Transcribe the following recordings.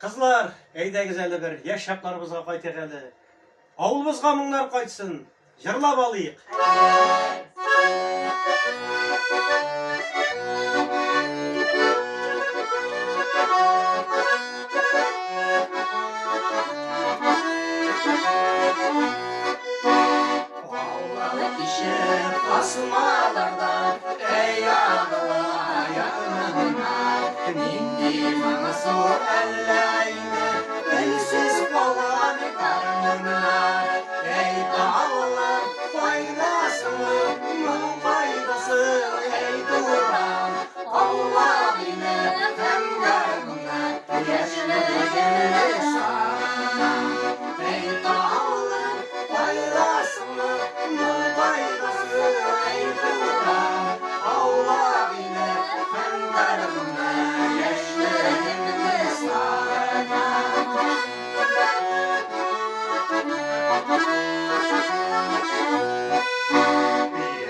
Kızlar, eydegiz eli bir yaş şaplarımızga kaytek eli. Avulumuzga mыңlar kaytsın, jırlap alayık. Ağlalı kişi asmalarda ey ağla yanına Nindi manası ellerinde belsiz kovan karnına Ey dağlar faydasını mın faydası ey duran Allah bile hem gönlüne yaşlıgını sana Ey dağlar faydasını mın faydası ey duran Allah bile hem gönlüne yaşlıgını sana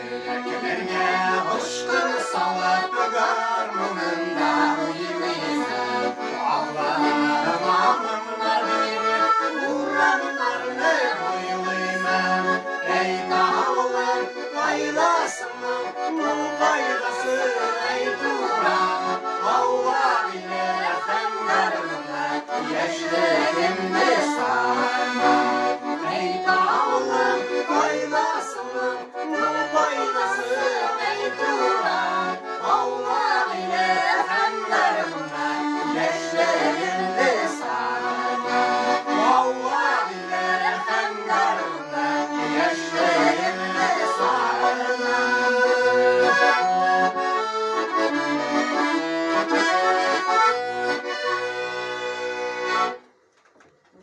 Yüreklerine hoşgörü salıp garmınında uyumayız Allah'ım amınlar biri uğranlarını uyulayım Ey dağlar faydasını bu faydası ey duran Allah bile hem garmına yaşlarımdı sana Ey dağlar faydasını bu faydası ey duran